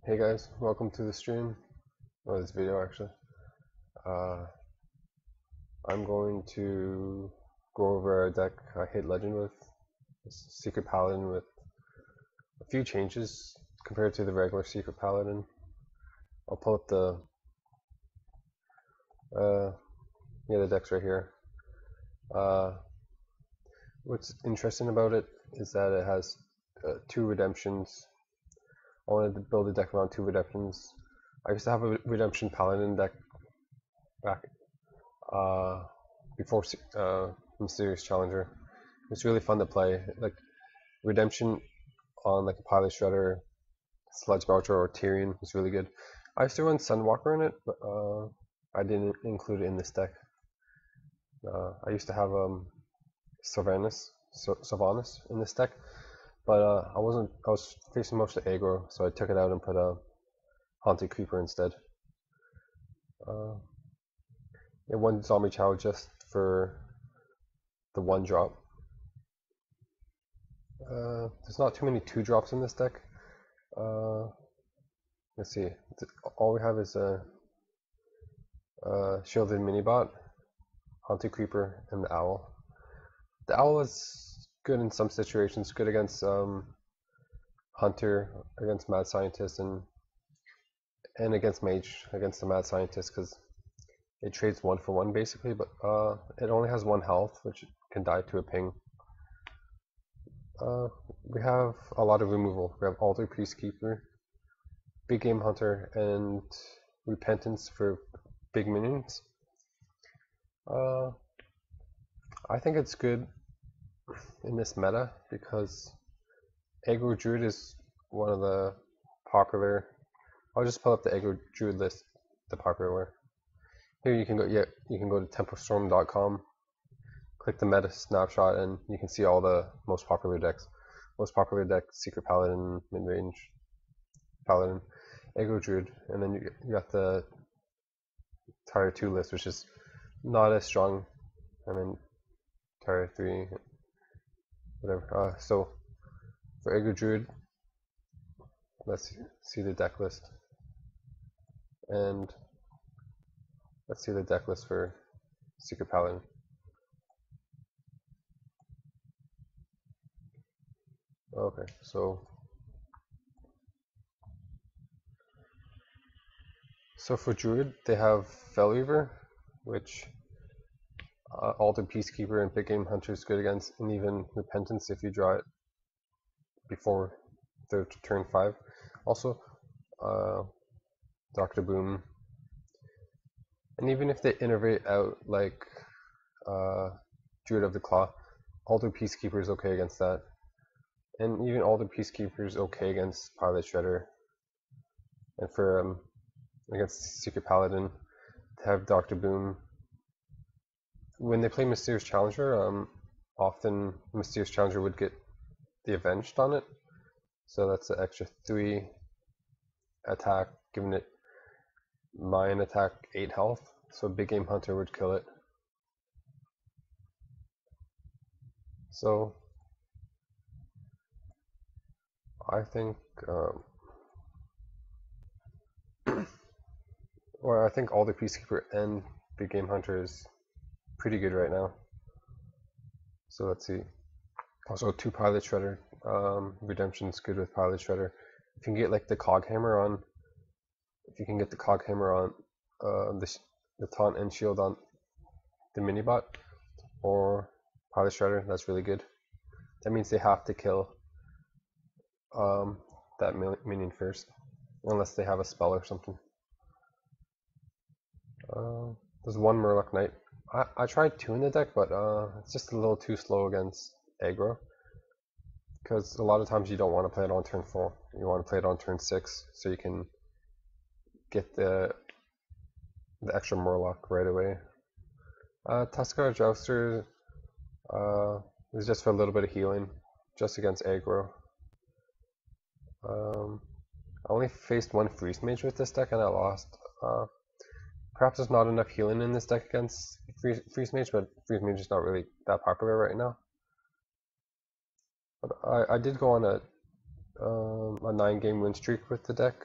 Hey guys, welcome to the stream, or this video actually. Uh, I'm going to go over a deck I hit Legend with, Secret Paladin with a few changes compared to the regular Secret Paladin. I'll pull up the deck's right here. What's interesting about it is that it has 2 redemptions. I wanted to build a deck around 2 redemptions. I used to have a redemption Paladin deck back before Mysterious Challenger. It's really fun to play. Like redemption on like a Pilot Shredder, Sledge Belcher, or Tyrion is really good. I used to run Sunwalker in it, but I didn't include it in this deck. I used to have sylvanas in this deck, but I was facing most of the aggro, so I took it out and put a Haunted Creeper instead. And 1 zombie chow just for the 1 drop. There's not too many 2-drops in this deck. Let's see. All we have is a Shielded Minibot, Haunted Creeper, and the Owl. The Owl is good in some situations, good against Hunter, against Mad Scientist, and against Mage, against the Mad Scientist, because it trades 1 for 1 basically, but it only has 1 health, which can die to a ping. We have a lot of removal. We have Alder Peacekeeper, Big Game Hunter, and Repentance for big minions. I think it's good in this meta because aggro Druid is one of the popular. I'll just pull up the aggro Druid list, the popular one. Here you can go. Yeah, you can go to templestorm.com, click the meta snapshot, and you can see all the most popular decks. Most popular deck: Secret Paladin, Mid-Range Paladin, aggro Druid, and then you got the Tier 2 list, which is not as strong, and then Tier 3, whatever. So for aggro Druid, let's see the deck list, and let's see the deck list for Secret Paladin. Okay, so for Druid, they have Reaver, which Alder Peacekeeper and Big Game Hunter is good against, and even Repentance if you draw it before their turn 5. Also, Dr. Boom. And even if they innovate out like Druid of the Claw, Alder Peacekeeper is okay against that. And even Alder Peacekeeper is okay against Pilot Shredder. And for against Secret Paladin, to have Dr. Boom. When they play Mysterious Challenger, often Mysterious Challenger would get the Avenged on it. So that's an extra 3 attack, giving it Mine attack 8 health. So Big Game Hunter would kill it. So I think or I think all the Peacekeeper and Big Game Hunter is pretty good right now. So let's see. Also 2 Pilot Shredder. Redemption's good with Pilot Shredder. If you can get like the Cog Hammer on, the taunt and shield on the Minibot or Pilot Shredder, that's really good. That means they have to kill that minion first, unless they have a spell or something. There's 1 Murloc Knight. I tried 2 in the deck, but it's just a little too slow against aggro. Because a lot of times you don't want to play it on turn 4. You want to play it on turn 6, so you can get the extra Murloc right away. Tuskarr Jouster is just for a little bit of healing, just against aggro. I only faced 1 Freeze Mage with this deck and I lost. Perhaps there's not enough healing in this deck against Freeze Mage, but Freeze Mage is not really that popular right now. But I did go on a 9-game win streak with the deck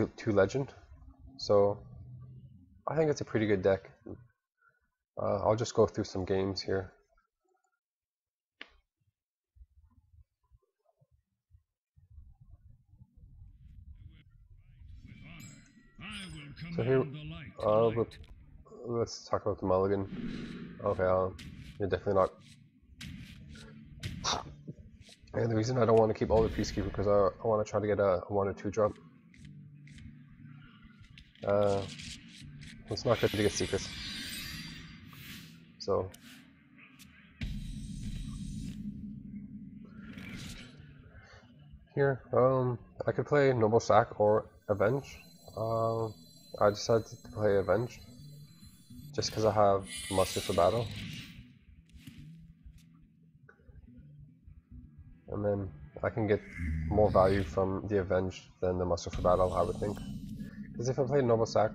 two legend. So I think it's a pretty good deck. I'll just go through some games here. So here, let's talk about the mulligan. Okay, you're definitely not. And the reason I don't want to keep all the Peacekeeper because I want to try to get a 1 or 2 drop. It's not good to get secrets. So here, I could play Noble Sack or Avenge. I decided to play Avenge just because I have Muster for Battle. And then I can get more value from the Avenge than the Muster for Battle, I would think. Because if I played Noble Sack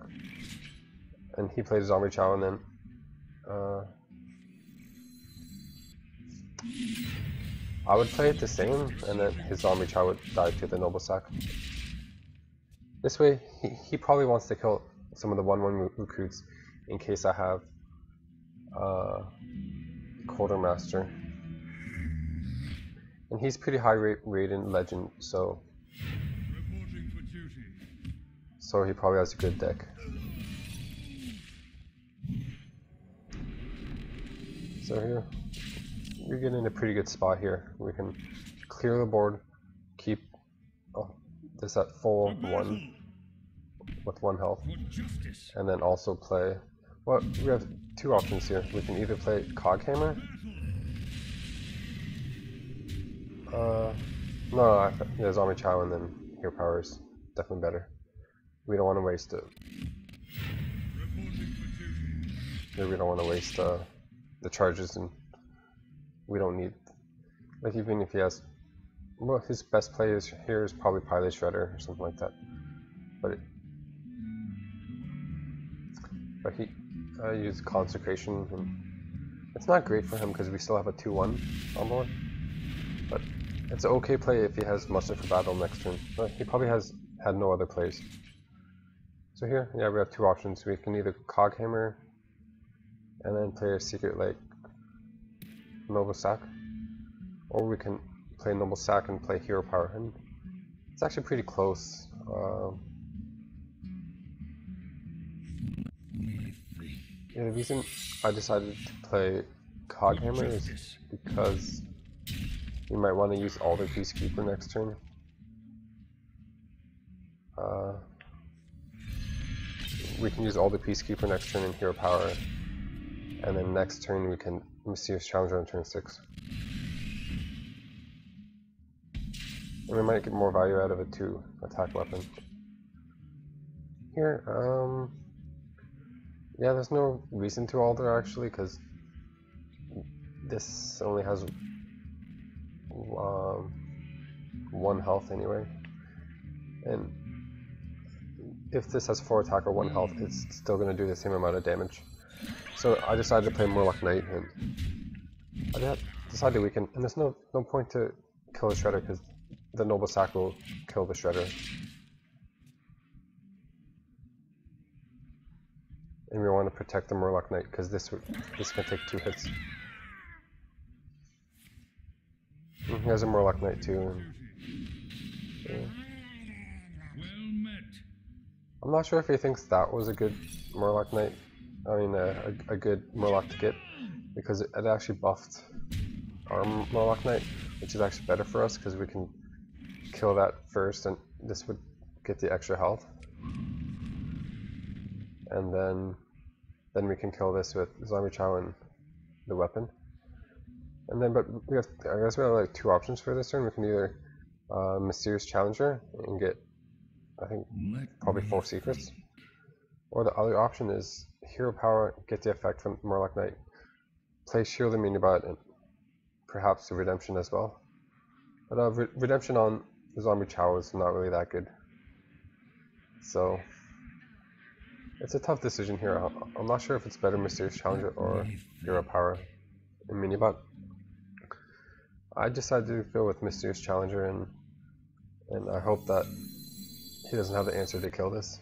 and he played Zombie Chow, and then I would play it the same, and then his Zombie Chow would die to the Noble Sack. This way, he probably wants to kill some of the 1/1 recruits in case I have Quartermaster. And he's pretty high rate in Legend, so he probably has a good deck. So here, we get in a pretty good spot here. We can clear the board, keep this at full 1 with 1 health, and then also play. Well, we have 2 options here. We can either play Coghammer. No, Zombie Chow and then Hero Power is definitely better. We don't want to waste it. We don't want to waste the charges, and we don't need, like, even if he has, well, his best play here is probably Pilot Shredder or something like that. But he used Consecration, and it's not great for him because we still have a 2/1 on board. But it's an okay play if he has Muster for Battle next turn. But he probably had no other plays. So here, yeah, we have 2 options. We can either Coghammer and then play a secret like Noble Sack, or we can play Noble Sack and play Hero Power. And it's actually pretty close. Yeah, the reason I decided to play Coghammer is because we might want to use Alder Peacekeeper next turn. We can use Alder Peacekeeper next turn in Hero Power, and then next turn we can Mysterious Challenger on turn 6. And we might get more value out of a 2 attack weapon. Here, yeah, there's no reason to Alder actually, because this only has 1 health anyway. And if this has 4 attack or 1 health, it's still going to do the same amount of damage. So I decided to play Murloc Knight, and I decided to weaken. And there's no point to kill the Shredder because the Noble Sack will kill the Shredder. And we want to protect the Murloc Knight because this can take 2 hits. And he has a Murloc Knight too. And, yeah. I'm not sure if he thinks that was a good Murloc Knight. I mean, a good Murloc to get, because it actually buffed our Murloc Knight, which is actually better for us because we can kill that first, and this would get the extra health. And then we can kill this with Zombie Chow and the weapon. And then, but I guess we have like 2 options for this turn. We can either Mysterious Challenger and get, I think, probably 4 secrets. Or the other option is Hero Power, get the effect from Murloc Knight, play Shield and Minibot, and perhaps the Redemption as well. But Redemption on Zombie Chow is not really that good. So it's a tough decision here. I'm not sure if it's better Mysterious Challenger or Hero Power in Minibot. I decided to go with Mysterious Challenger, and I hope that he doesn't have the answer to kill this.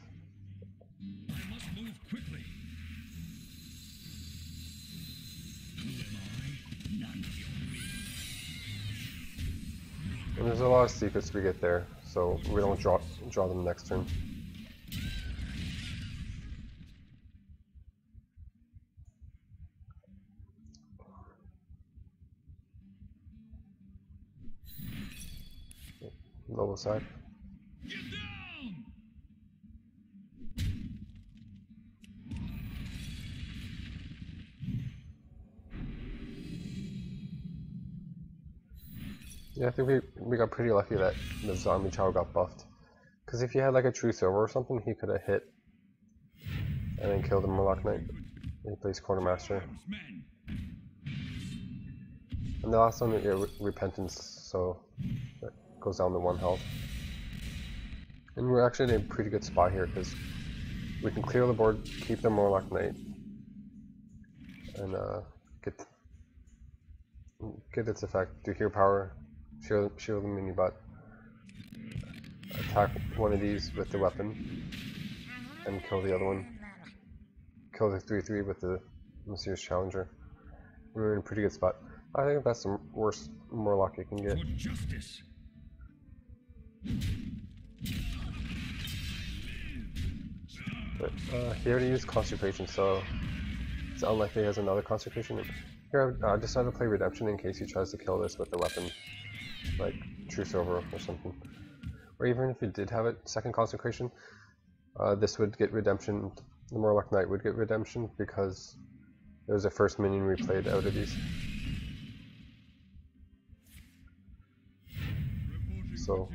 I must move quickly. And there's a lot of secrets we get there, so we don't draw them next turn. Noble side. Get down! Yeah, I think we got pretty lucky that the zombie child got buffed. Because if he had like a true silver or something, he could have hit and then killed the Murloc Knight. He plays Quartermaster. And the last one we get Repentance, so that goes down to 1 health. And we're actually in a pretty good spot here because we can clear the board, keep the Murloc Knight, and get its effect. Do Hero Power, shield the mini bot, attack one of these with the weapon, and kill the other one. Kill the 3/3 with the Mysterious Challenger. We're in a pretty good spot. I think that's the worst Murloc you can get. For justice. But he already used Consecration, so it's unlikely he has another Consecration. Here I decided to play Redemption in case he tries to kill this with a weapon, like True Silver or something. Or even if he did have a second Consecration, this would get Redemption. The Murloc Knight would get Redemption because it was the first minion we played out of these. So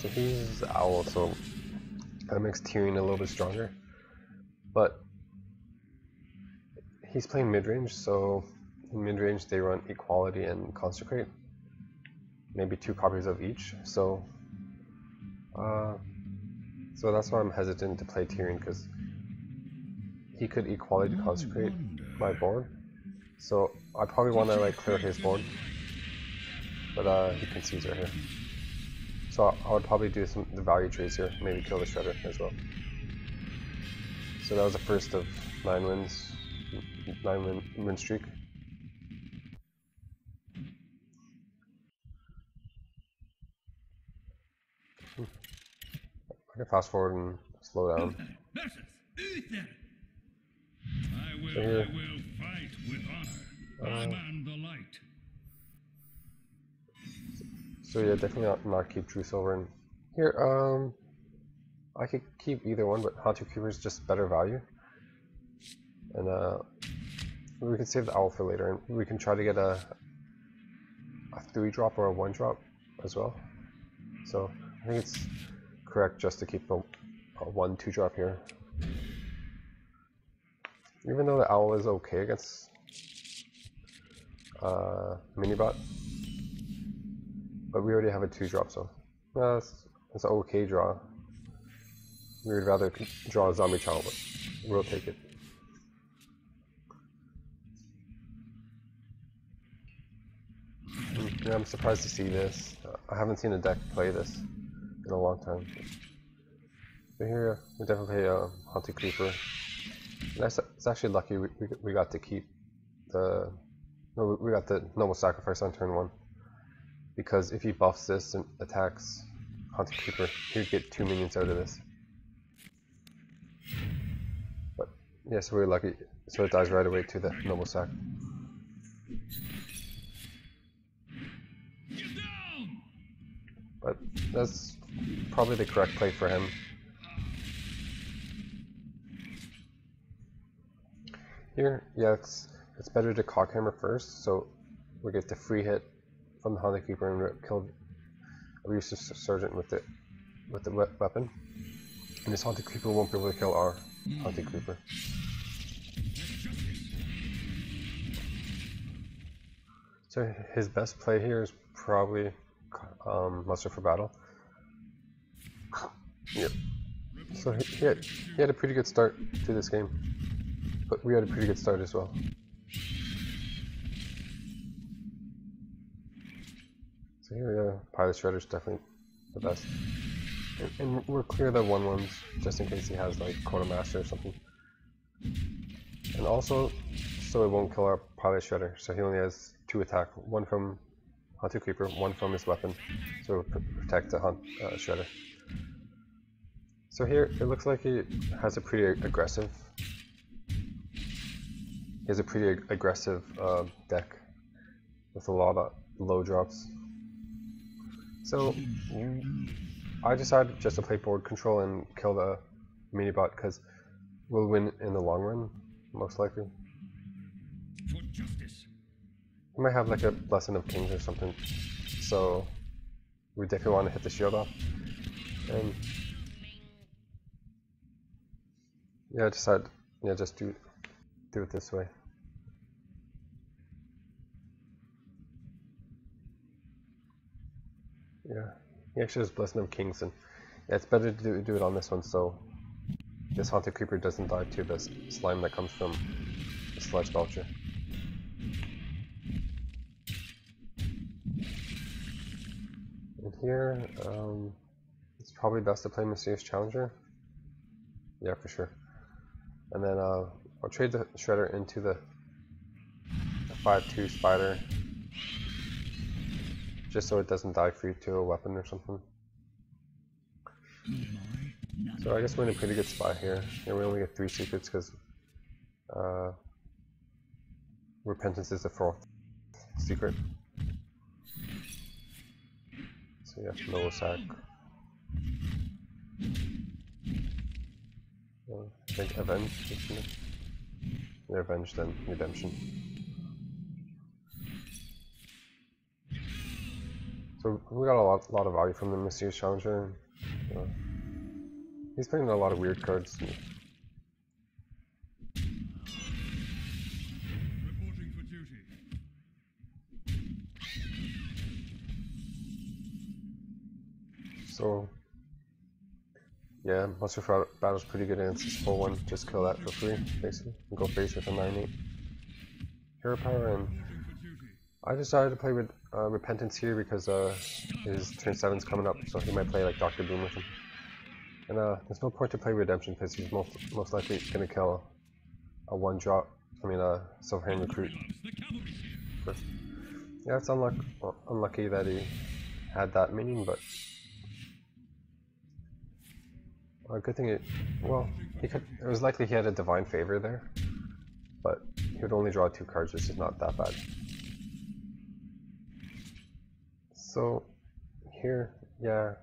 he's Owl, so that makes Tyrion a little bit stronger. But he's playing mid-range, so in mid-range they run Equality and Consecrate. Maybe 2 copies of each, so that's why I'm hesitant to play Tyrion, because he could Equality to Consecrate my board. So I probably want to like clear his board, but he concedes right here. So I would probably do the value trades here, maybe kill the Shredder as well. So that was the first of 9 wins, 9 win streak. I can fast forward and slow down. I will fight with honor. I'm on the light. So yeah, definitely not keep True Silver in here. I could keep either one, but Haunted Creeper is just better value. And we can save the Owl for later, and we can try to get a 3-drop or a 1-drop as well. So I think it's correct just to keep a 1-2-drop here. Even though the Owl is okay against Minibot, but we already have a 2-drop, so it's an okay draw. We would rather draw a Zombie Child, but we'll take it. Yeah, I'm surprised to see this. I haven't seen a deck play this in a long time. But here we definitely play a Haunted Creeper. And it's actually lucky we got to keep we got the Noble Sacrifice on turn 1. Because if he buffs this and attacks Haunted Creeper, he'd get 2 minions out of this. But yeah, so we're lucky. So it dies right away to the Noble Sac. But that's probably the correct play for him. Here, yeah, it's better to Cockhammer first, so we get the free hit from the Haunted Creeper and kill a Resurgent with the weapon. And this Haunted Creeper won't be able to kill our Haunted Creeper. So his best play here is probably Muster for Battle. Yep. So he had a pretty good start to this game, but we had a pretty good start as well. So here, yeah, Pilot Shredder's definitely the best. And we're clear the 1/1s just in case he has like Quartermaster or something. And also, so it won't kill our Pilot Shredder. So he only has 2 attack, one from Haunted Creeper, one from his weapon. So it'll protect the Shredder. So here, it looks like he has a pretty aggressive. He has a pretty aggressive deck with a lot of low drops. So I decided just to play board control and kill the mini bot because we'll win in the long run, most likely. For justice. We might have like a Blessing of Kings or something, so we definitely want to hit the shield off. And yeah, I decided, yeah, just do it this way. Yeah, he actually has Blessing of Kings, and yeah, it's better to do it on this one so this Haunted Creeper doesn't die to the slime that comes from the Sludge Belcher. And here, it's probably best to play Mysterious Challenger. Yeah, for sure. And then I'll trade the Shredder into the 5/2 Spider, just so it doesn't die free to a weapon or something. So I guess we're in a pretty good spot here. Yeah, we only get 3 secrets because Repentance is the 4th secret. So yeah, no sack. I think Avenge, isn't it? Yeah, Avenge, then Redemption. So we got a lot of value from the Mysterious Challenger. He's playing a lot of weird cards. Reporting for duty. So yeah, Monster Battle's pretty good against this full one. Just kill that for free, basically. And go face with a 9/8 hero power. And I decided to play with Repentance here because his turn 7's coming up, so he might play like Dr. Doom with him. And there's no point to play Redemption because he's most likely going to kill a 1-drop, Silverhand Recruit first. Yeah, it's unlucky that he had that minion, but good thing it was likely he had a Divine Favor there, but he would only draw 2 cards, which is not that bad. So here, yeah,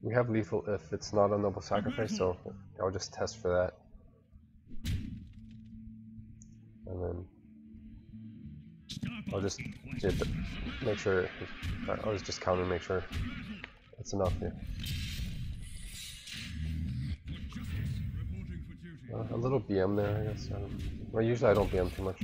we have lethal if it's not a Noble Sacrifice, so I'll just test for that. And then I'll just make sure, I'll just count and make sure it's enough here. A little BM there, I guess. Well, usually I don't BM too much.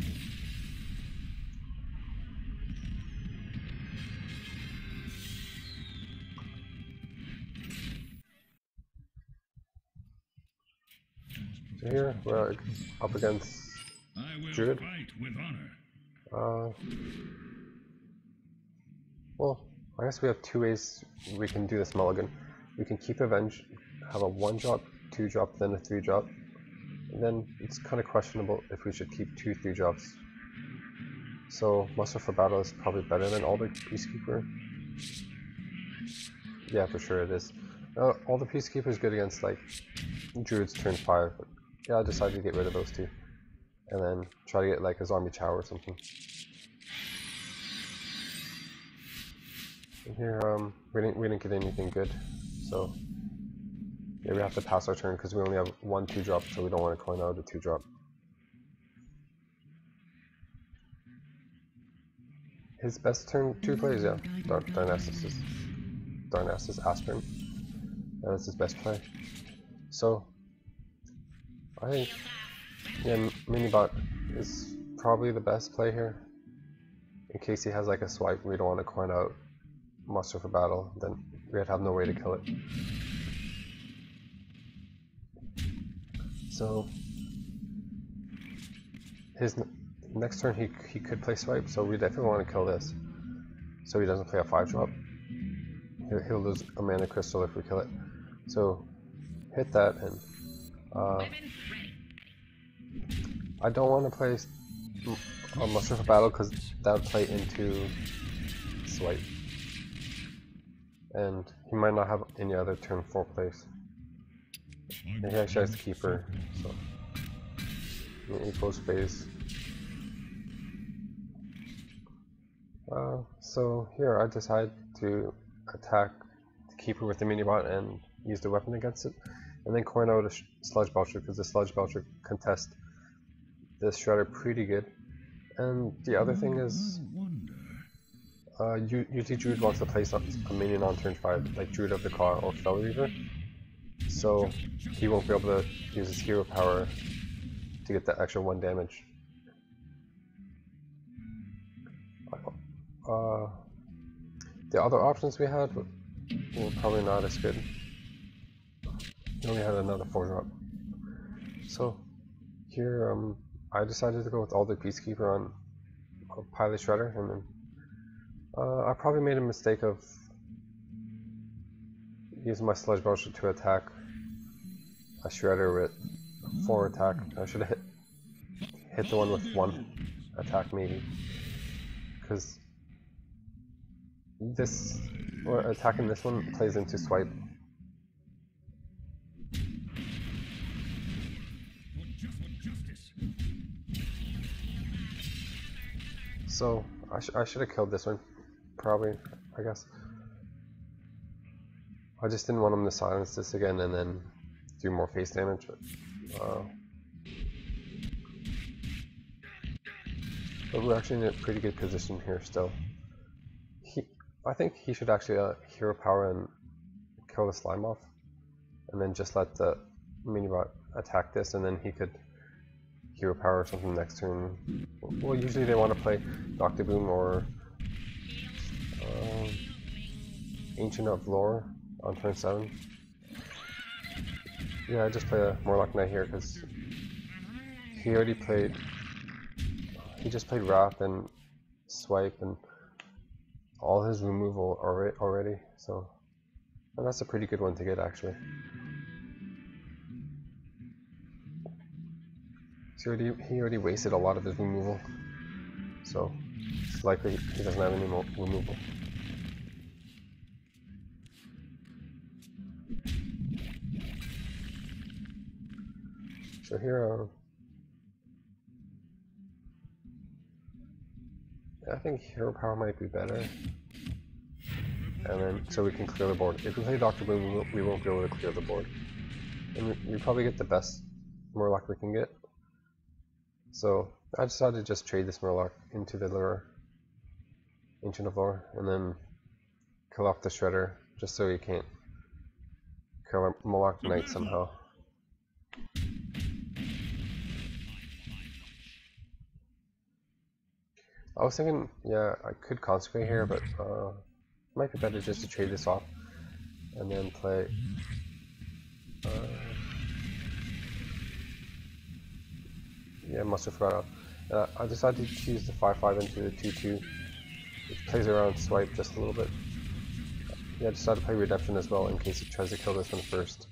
So here we're up against Druid. Well, I guess we have 2 ways we can do this mulligan. We can keep Avenge, have a 1-drop, 2-drop, then a 3-drop. And then it's kind of questionable if we should keep 2 3-drops. So Muster for Battle is probably better than Alder Peacekeeper. Yeah, for sure it is. Alder Peacekeeper is good against like Druid's turn 5, but yeah, I decided to get rid of those 2. And then try to get like a Zombie Chow or something. And here, we didn't get anything good, so yeah, we have to pass our turn because we only have 1 2-drop, so we don't want to coin out a 2-drop. His best turn 2 plays, yeah, Darnassus Aspirin. That's his best play. So I think, yeah, Minibot is probably the best play here. In case he has like a swipe, we don't want to coin out Muster for Battle, then we'd have no way to kill it. So his next turn he could play swipe, so we definitely want to kill this. so he doesn't play a 5-drop. He'll lose a mana crystal if we kill it. So hit that, and I don't want to play a Muster for Battle because that would play into Swipe, and he might not have any other turn 4 plays. And he actually has the Keeper, so he goes phase. So here I decide to attack the Keeper with the mini bot and use the weapon against it, and then coin out a Sludge Belcher because the Sludge Belcher contest this Shredder pretty good. And the other thing is, usually Druid wants to place a minion on turn 5, like Druid of the Claw or Fel Reaver, so he won't be able to use his hero power to get that extra 1 damage. The other options we had were probably not as good. We only had another 4-drop. So here I decided to go with Alder Peacekeeper on Pilot Shredder, and then I probably made a mistake of using my Sludge Belcher to attack a Shredder with 4 attack. I should have hit the one with 1 attack maybe, because this, or attacking this one plays into Swipe. So I should have killed this one, probably, I guess. I just didn't want him to silence this again and then do more face damage. But we're actually in a pretty good position here still. I think he should actually hero power and kill the slime off, and then just let the minibot attack this, and then he could hero power or something next turn. Well, usually they want to play Dr. Boom or Ancient of Lore on turn 7. Yeah, I just play a Morlock Knight here because he already played. He just played Wrath and Swipe and all his removal already, so, and that's a pretty good one to get actually. So he already wasted a lot of his removal, so it's likely he doesn't have any more removal. So here, I think hero power might be better, and then so we can clear the board. If we play Dr. Boom, we won't be able to clear the board, and we probably get the best Murloc we can get. So I decided to just trade this Murloc into the lure, Ancient of Lore, and then kill off the Shredder just so he can't kill our Morlock Knight somehow. I was thinking, yeah, I could consecrate here, but it might be better just to trade this off and then play yeah, must have forgot. I decided to use the 5/5 into the 2/2. It plays around Swipe just a little bit. Yeah, I decided to play Redemption as well in case he tries to kill this one first.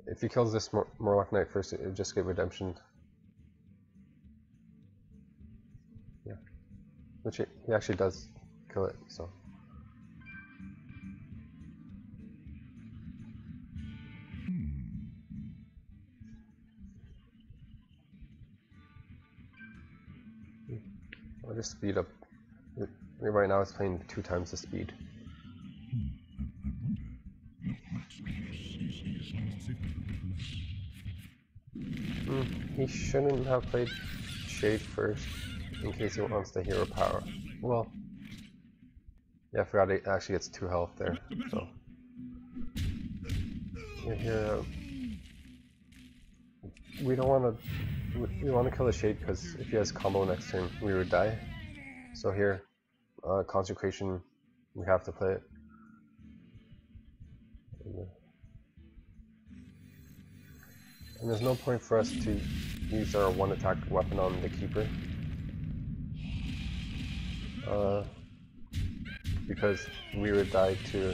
If he kills this Morlock Knight first, it would just get Redemptioned. Yeah, which he actually does kill it, so. I'll just speed up. Right now it's playing 2 times the speed. He shouldn't have played Shade first in case he wants the hero power. Well, yeah, I forgot it actually gets 2 health there. So here, we don't want to. We want to kill the Shade because if he has combo next turn, we would die. So here, consecration, we have to play it. And there's no point for us to use our 1 attack weapon on the Keeper. because reaver died to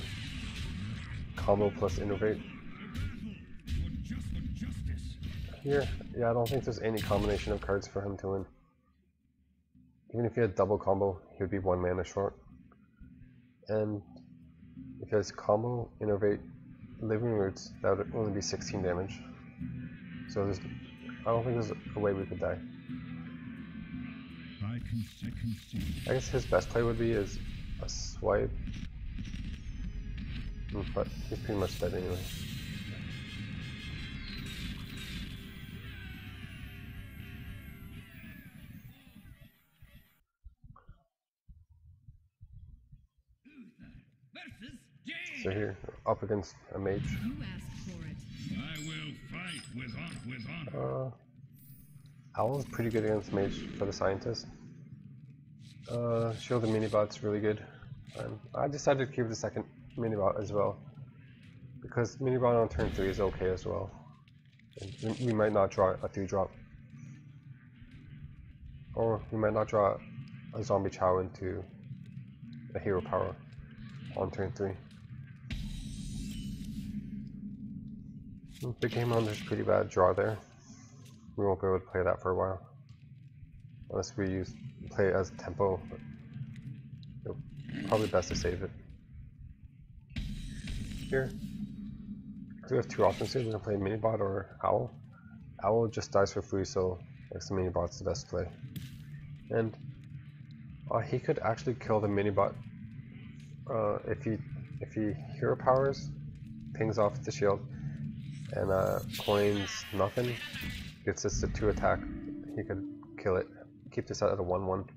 combo plus innovate. Here, yeah, I don't think there's any combination of cards for him to win. Even if he had double combo, he would be 1 mana short. And if he has combo, innovate, living roots, that would only be 16 damage. So I don't think there's a way we could die. I guess his best play would be is a swipe, but he's pretty much dead anyway. So here, up against a mage. You asked for it. I will fight with honor. Owl is pretty good against mage for the scientist. Shield and minibot's really good. And I decided to keep the second minibot as well, because minibot on turn 3 is okay as well. And we might not draw a 3-drop. Or we might not draw a zombie chow into a hero power on turn 3. Big game on, there's pretty bad draw there. We won't be able to play that for a while. Unless we play it as tempo. But probably best to save it. Here. We have 2 options here. We can play minibot or owl. Owl just dies for free, so I guess the minibot's the best play. And he could actually kill the minibot if he hero powers, pings off the shield, and coins nothing, gets this to 2 attack, he could kill it, keep this at a 1/1.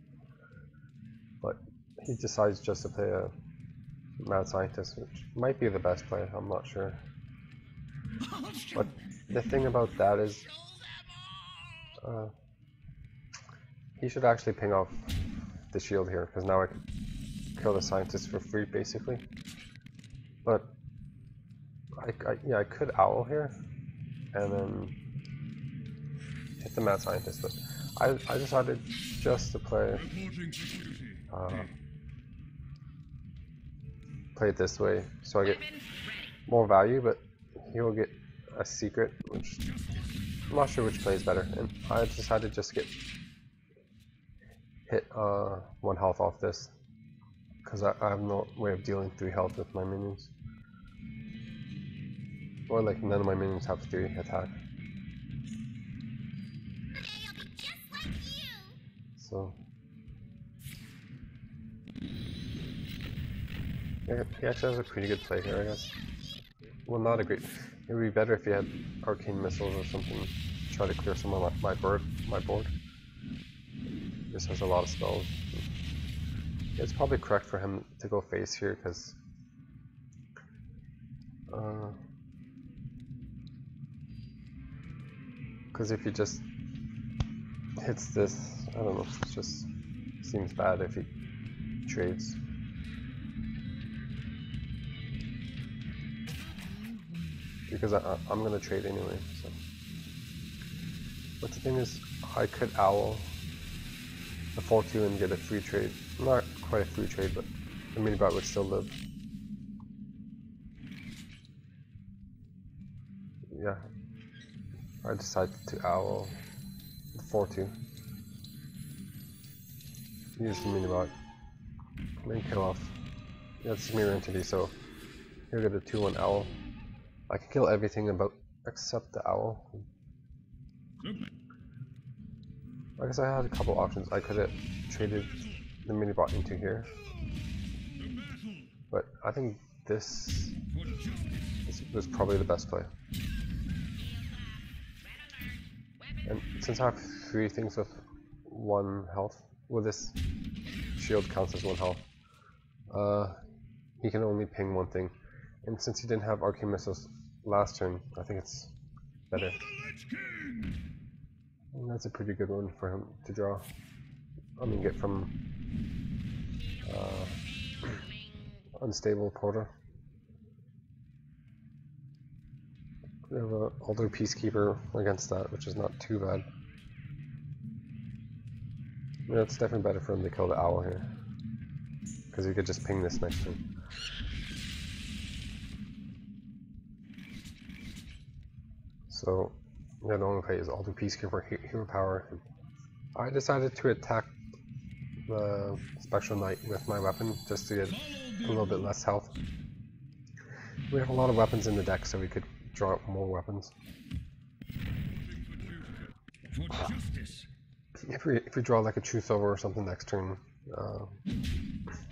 But he decides just to play a mad scientist, which might be the best play, I'm not sure. But the thing about that is he should actually ping off the shield here, because now I can kill the scientist for free basically. But I could owl here and then hit the mad scientist, but I decided just to play it this way, so I get more value, but he will get a secret, which I'm not sure which play is better, and I decided just to hit 1 health off this, because I have no way of dealing 3 health with my minions. Or like none of my minions have 3 attack. So yeah, he actually has a pretty good play here, I guess. Well, not a great. It would be better if he had arcane missiles or something to try to clear some of my board. This has a lot of spells. It's probably correct for him to go face here, because if he just hits this, I don't know, it just seems bad if he trades. Because I'm gonna trade anyway, so. But the thing is, I could owl the 4/2 and get a free trade. Not quite a free trade, but the minibot would still live. Yeah. I decided to owl the 4/2. Use the minibot. Then kill off. Yeah, it's a mirror entity, so here we get a 2/1 owl. I can kill everything except the owl. I guess I had a couple options. I could have traded the minibot into here, but I think this was probably the best play. And since I have 3 things with 1 health, well, this shield counts as 1 health. He can only ping 1 thing, and since he didn't have arcane missiles last turn, I think it's better. And that's a pretty good one for him to draw. I mean, get from unstable porter. We have an older peacekeeper against that, which is not too bad. Yeah, it's definitely better for him to kill the owl here. because he could just ping this next turn. So yeah, the only play is Aldo Peacekeeper Hero Power. I decided to attack the Spectral Knight with my weapon just to get a little bit less health. We have a lot of weapons in the deck, so we could draw up more weapons. If we draw like a Truth Over or something next turn,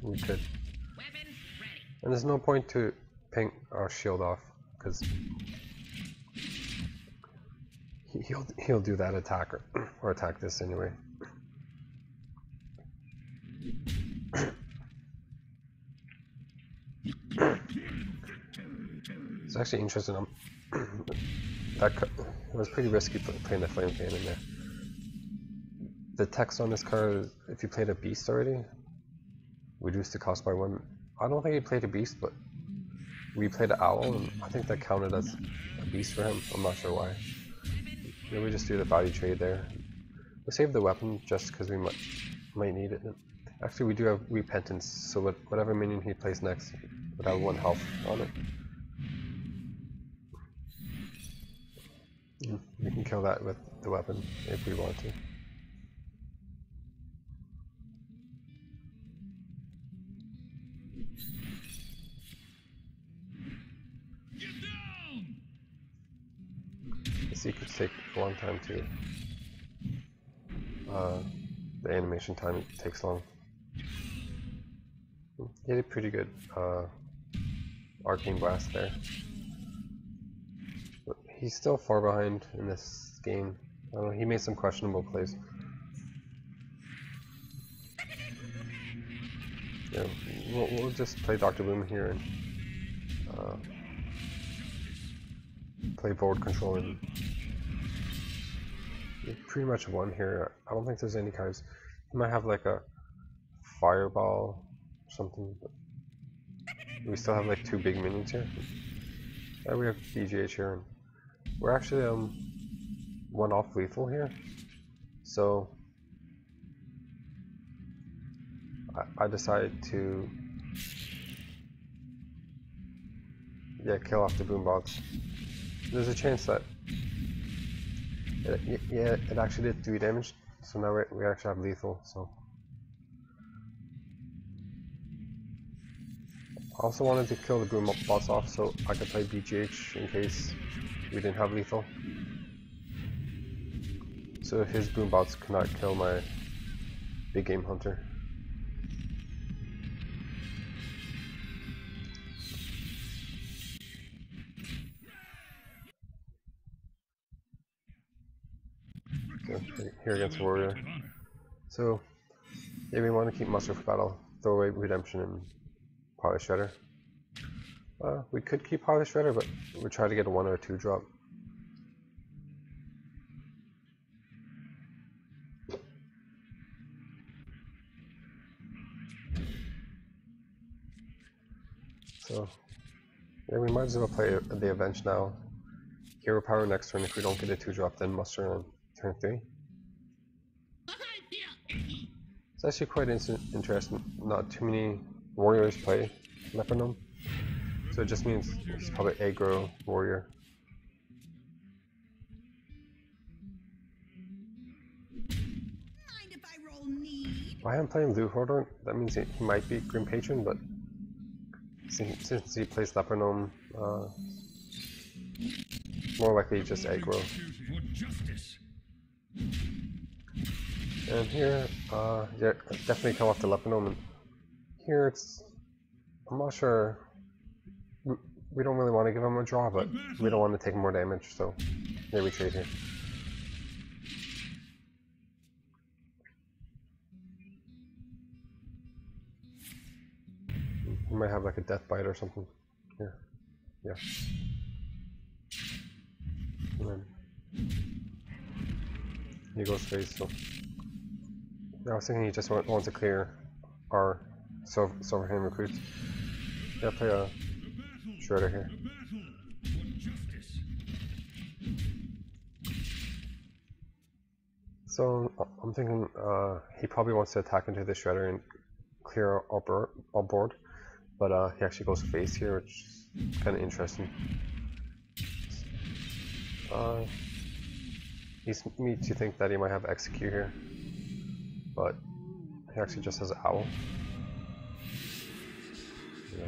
we could. And there's no point to ping our shield off because he'll do that attack or attack this anyway. It's actually interesting. It was pretty risky playing the Flame Fan in there. The text on this card is, if you played a beast already, reduce the cost by 1. I don't think he played a beast, but we played an owl, and I think that counted as a beast for him. I'm not sure why. Maybe we just do the value trade there. We'll save the weapon just because we might need it. Actually, we do have Repentance, so whatever minion he plays next would have 1 health on it. We can kill that with the weapon if we want to. The secrets take a long time too. The animation time takes long. He did pretty good Arcane Blast there. But he's still far behind in this game. I don't know, he made some questionable plays. Yeah, we'll just play Dr. Boom here and play board control, and we pretty much won here. I don't think there's any cards. He might have like a Fireball or something, but we still have like 2 big minions here. We have BGH here, and we're actually 1 off lethal here, so I decided to kill off the Boombots. There's a chance that it actually did 3 damage, so now we actually have lethal. So I also wanted to kill the Boombots off so I could play BGH in case we didn't have lethal. So his Boombots cannot kill my big game hunter. So here against Warrior. So yeah, we want to keep Muster for Battle, throw away Redemption, and Power Shredder. We could keep Power Shredder, but we'll try to get a 1 or a 2 drop. So yeah, we might as well play the Avenge now. Hero Power next turn. If we don't get a 2 drop, then Muster on turn 3. It's actually quite interesting. Not too many warriors play Leopard Gnome, so it just means it's probably aggro warrior. I am playing Blue Hoarder. That means he might be Grim Patron, but since he plays Leopard Gnome, more likely just aggro. And here, yeah, definitely kill off the Leopard Gnome. And here I'm not sure. We don't really want to give him a draw, but we don't want to take more damage, so yeah, we trade here. We might have like a Death Bite or something. Here, yeah. And then he goes face, so I was thinking he just wants to clear our Silverhand recruits. Yeah, play a Shredder here. So I'm thinking he probably wants to attack into the Shredder and clear our board, but he actually goes face here, which is kind of interesting. Leads me to think that he might have execute here, but he actually just has owl. Yeah.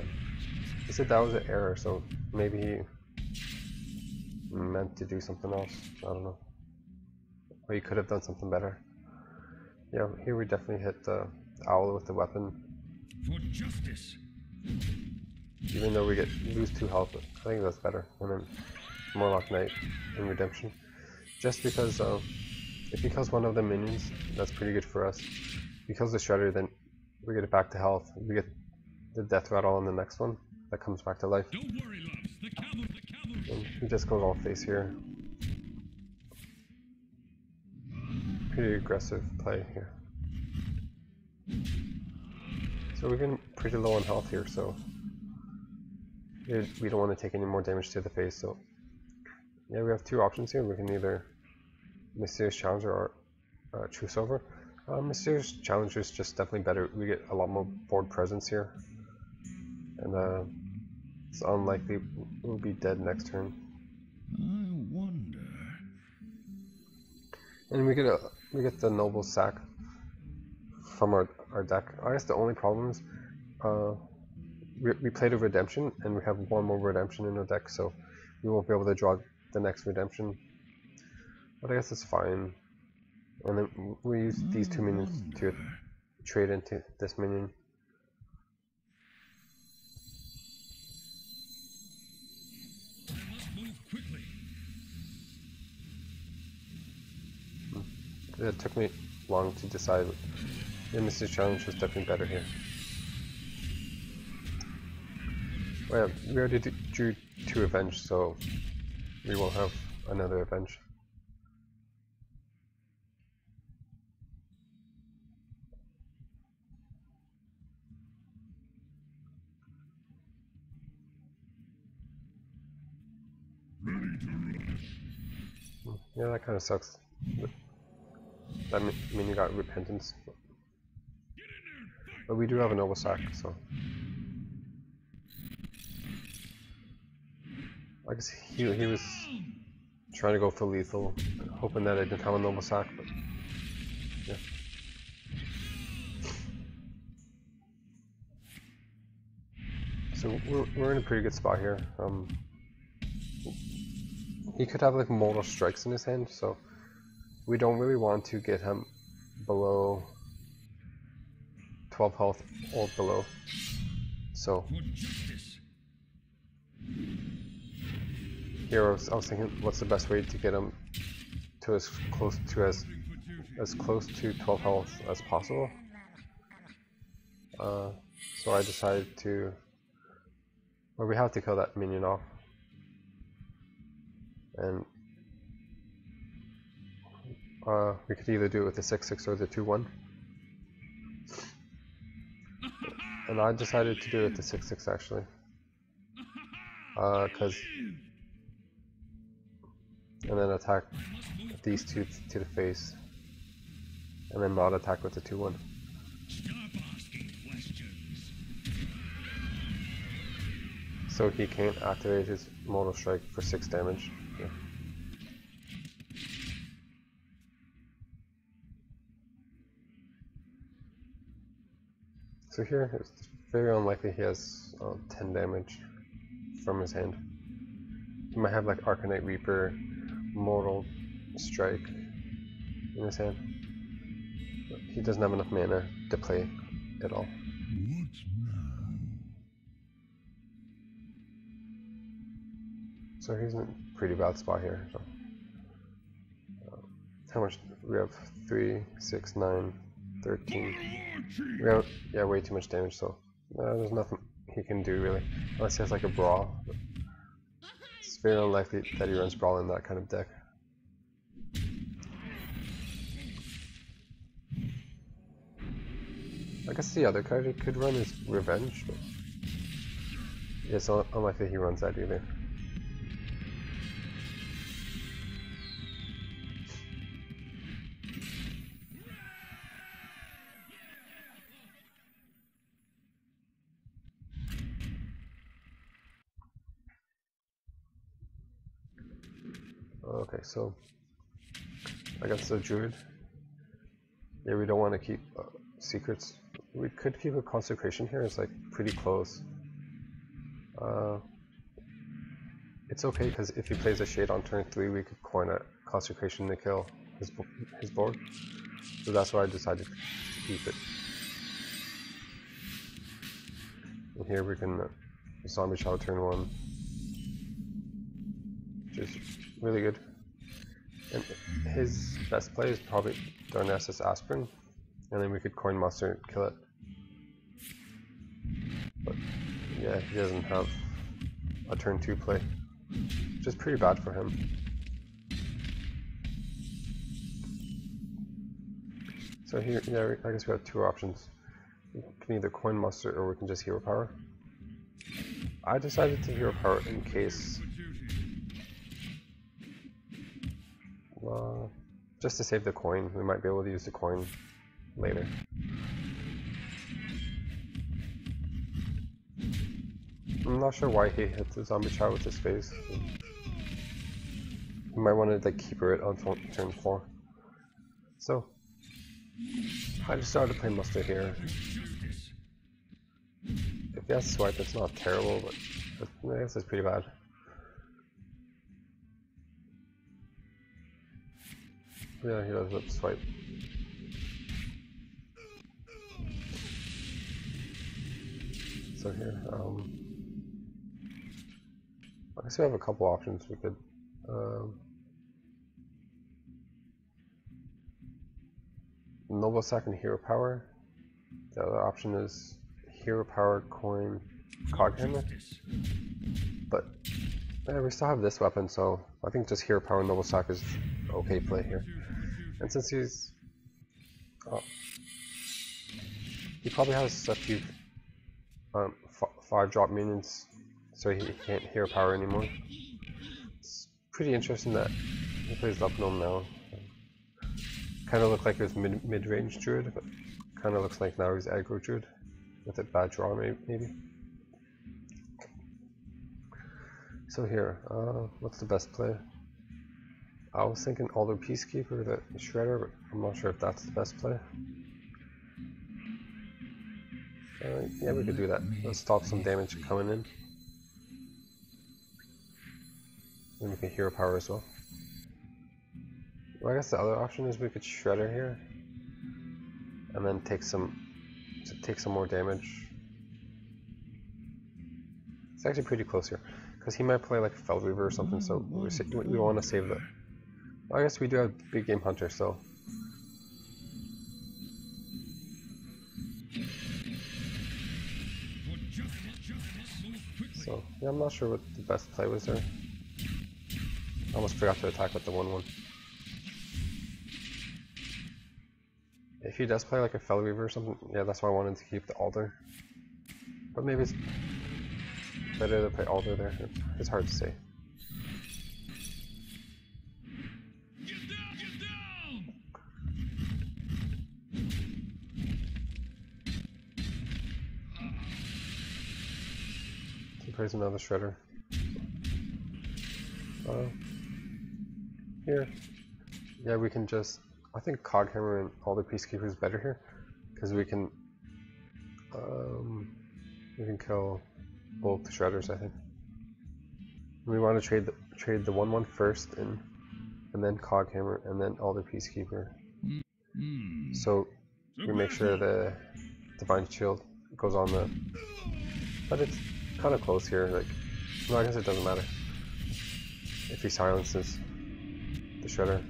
He said that was an error, so maybe he meant to do something else. I don't know. Or he could have done something better. Yeah, here we definitely hit the owl with the weapon. For justice. Even though we lose 2 health, I think that's better. And then Morlock Knight in Redemption. Just because if he kills one of the minions, that's pretty good for us. If he kills the Shredder, then we get it back to health. We get the Deathrattle on the next one that comes back to life. Don't worry, loves. The cavalry. And he just goes all face here. Pretty aggressive play here. So we're getting pretty low on health here, so we don't want to take any more damage to the face. So yeah, we have 2 options here. We can either Mysterious Challenger or Truce Over. Mysterious Challenger is just definitely better. We get a lot more board presence here, and it's unlikely we'll be dead next turn. I wonder. And we get the Noble Sack from our deck. I guess the only problem is we played a Redemption, and we have 1 more Redemption in our deck, so we won't be able to draw the next Redemption. But I guess it's fine. And then we use these 2 minions to trade into this minion. I must move quickly. It took me long to decide. The Mysterious Challenge was definitely better here. Oh yeah, we already drew 2 Avenge, so we won't have another Avenge. Yeah, that kind of sucks. That mean you got Repentance. But we do have a Noble Sack, so I guess he was trying to go for lethal, hoping that I didn't have a Noble Sack, but yeah. So we're in a pretty good spot here. He could have like Mortal Strikes in his hand, so we don't really want to get him below 12 health or below. So here I was thinking, what's the best way to get him to as close to 12 health as possible? So I decided to, well, we have to kill that minion off, and we could either do it with the 6/6 or the 2/1. And I decided to do it with the 6/6 actually, and then attack these 2 to the face, and then not attack with the 2/1. So he can't activate his Mortal Strike for 6 damage. Yeah. So here, it's very unlikely he has 10 damage from his hand. He might have like Arcanite Reaper, Mortal Strike in his hand. But he doesn't have enough mana to play at all. So he's in a pretty bad spot here. So, how much? We have 3, 6, 9, 13. We have, yeah, way too much damage, so there's nothing he can do really. Unless he has like a Brawl. But it's very unlikely that he runs Brawl in that kind of deck. I guess the other card he could run is Revenge, but it's unlikely he runs that either. Okay, so against the Druid, yeah, we don't want to keep secrets. We could keep a consecration here. It's like pretty close. It's okay because if he plays a shade on turn 3, we could coin a consecration to kill his board. So that's why I decided to keep it. And here we can zombie child turn 1, which is really good. And his best play is probably Darnassus Aspirin, and then we could coin Muster and kill it. But yeah, he doesn't have a turn 2 play, which is pretty bad for him. So here, yeah, I guess we have 2 options. We can either coin Muster or we can just hero power. I decided to hero power in case, just to save the coin. We might be able to use the coin later. I'm not sure why he hit the zombie child with his face. You might want to like keeper it on turn 4. So I just started to play Muster here. If he has swipe, it's not terrible, but I guess it's pretty bad. Yeah, he does have swipe. So here, I guess we have a couple options. We could Noble Sack and Hero Power. The other option is Hero Power, coin, Coghammer. But yeah, we still have this weapon, so I think just Hero Power and Noble Sack is okay play here. And since he's he probably has a few 5-drop minions, so he can't Hero Power anymore. It's pretty interesting that he plays Lepinome now. Kind of looked like it was mid-range Druid, but kind of looks like now he's aggro Druid with a bad draw maybe. So here, what's the best play? I was thinking Alder Peacekeeper, the Shredder, but I'm not sure if that's the best play. Yeah, we could do that. Let's stop some damage coming in. And we can hero power as well. Well, I guess the other option is we could Shredder here, and then take some more damage. It's actually pretty close here, because he might play like Fel Reaver or something. So we want to save the. Well, I guess we do have Big Game Hunter, so. So yeah, I'm not sure what the best play was there. I almost forgot to attack with the 1/1. If he does play like a Fel Reaver or something, yeah, that's why I wanted to keep the Alder. But maybe it's better to play Alder there. It's hard to say. He plays another Shredder. Here, yeah, we can just. I think Coghammer and Alder Peacekeeper is better here, because we can kill both Shredders. I think we want to trade the 1/1 first, and then Coghammer, and then Alder Peacekeeper. So we make sure the Divine Shield goes on the. But it's kind of close here. Like, no, I guess it doesn't matter if he silences the Shredder.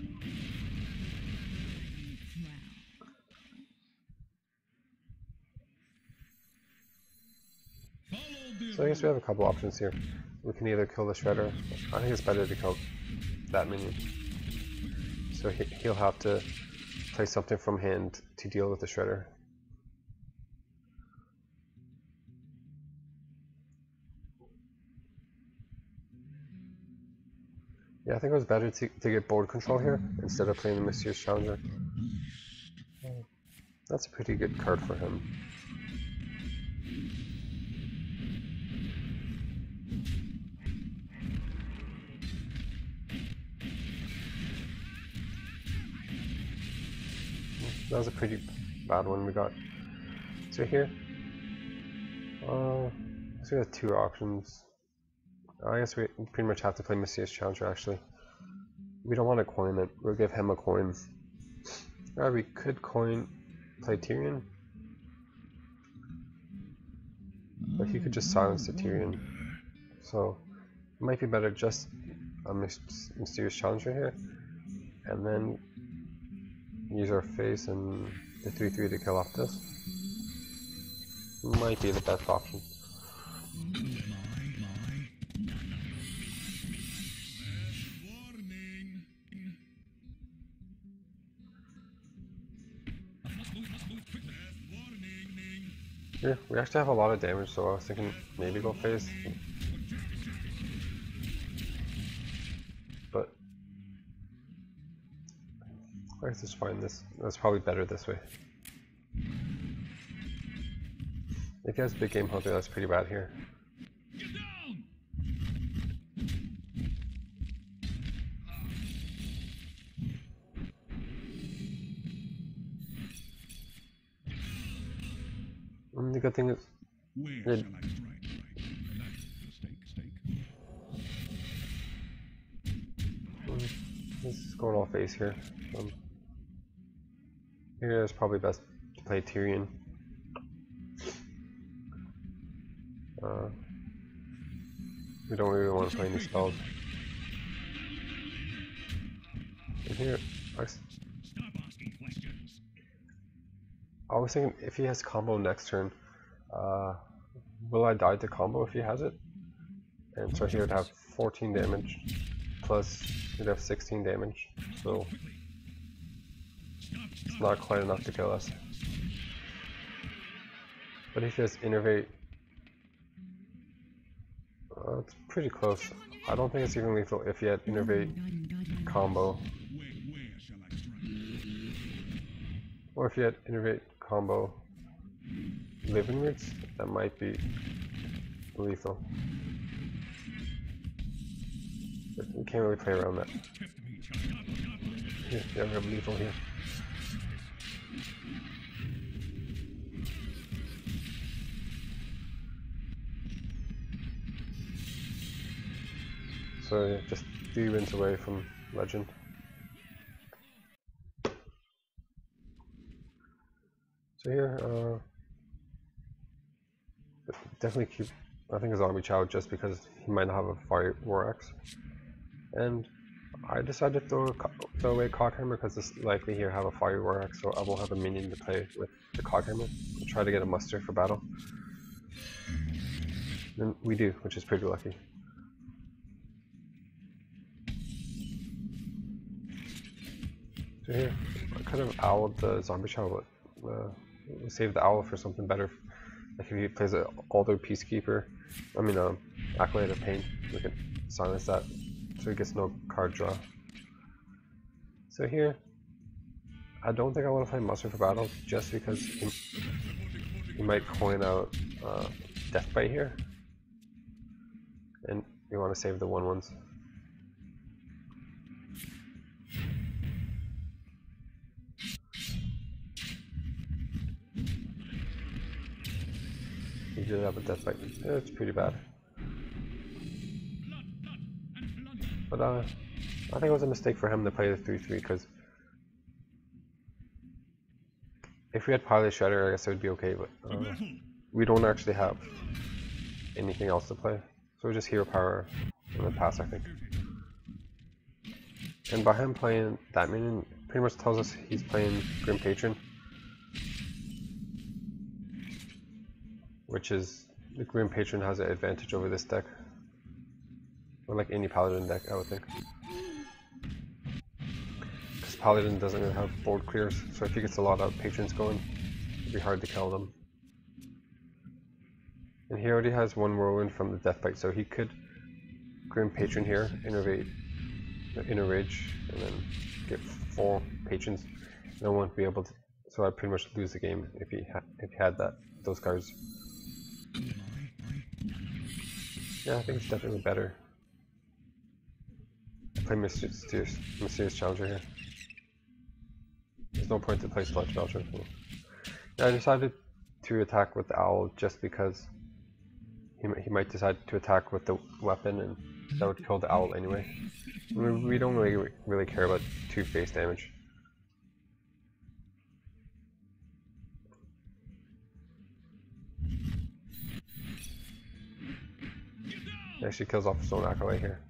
So I guess we have a couple options here. We can either kill the Shredder. I think it's better to kill that minion. So he'll have to play something from hand to deal with the Shredder. Yeah, I think it was better to get board control here instead of playing the Mysterious Challenger. That's a pretty good card for him. That was a pretty bad one we got. So here, so we have two options. I guess we pretty much have to play Mysterious Challenger actually. We don't want to coin it, we'll give him a coin. Alright, we could play Tyrion. But he could just silence the Tyrion. So it might be better just a Mysterious Challenger here. And then use our face and the 3/3 to kill off this. Might be the best option. Yeah, we actually have a lot of damage, so I was thinking maybe go face. But let's just find this. That's probably better this way. If he has big game hunter, that's pretty bad here. And the good thing is, this is going all face here. Here is probably best to play Tyrion. We don't really want to play any spells. And here, I was thinking if he has combo next turn, will I die to combo if he has it? And so he would have 14 damage, plus he'd have 16 damage, so it's not quite enough to kill us. But if he has Innervate, it's pretty close. I don't think it's even lethal if he had Innervate combo. Or if he had Innervate combo Living Roots, that might be lethal. But we can't really play around that. Yeah, we have lethal here. So yeah, just 3 wins away from Legend. So here, definitely keep, I think, a Zombie Chow just because he might not have a Fire War Axe. And I decided to throw away Cockhammer because it's likely here have a Fire War Axe, so I won't have a minion to play with the Cockhammer. I'll try to get a muster for battle. And we do, which is pretty lucky. So here, I could have owled the Zombie Chow, but we'll save the owl for something better. Like if he plays an Alder Peacekeeper, Acolyte of Pain, we can silence that so he gets no card draw. So here, I don't think I want to play Muster for battle just because he might coin out Deathbite here, and we want to save the 1/1s. He did have a Deathbite. Yeah, it's pretty bad. But I think it was a mistake for him to play the 3/3 because if we had Pilot Shredder, I guess it would be okay, but we don't actually have anything else to play. So we just Hero Power and then pass, I think. And by him playing that minion, pretty much tells us he's playing Grim Patron. Which is, the Grim Patron has an advantage over this deck. Or like any Paladin deck, I would think. Because Paladin doesn't really have board clears, so if he gets a lot of Patrons going, it'd be hard to kill them. And he already has 1 Whirlwind from the Deathbite, so he could Grim Patron here, Innervate, Inner Rage, and then get 4 Patrons. No one would be able to, so I'd pretty much lose the game if he had those cards. Yeah, I think it's definitely better. I play Mysterious Challenger here. no point to play Sludge Belcher. Yeah, I decided to attack with the owl just because he might decide to attack with the weapon, and that would kill the owl anyway. We don't really care about 2 face damage. He actually kills off his own acolyte here.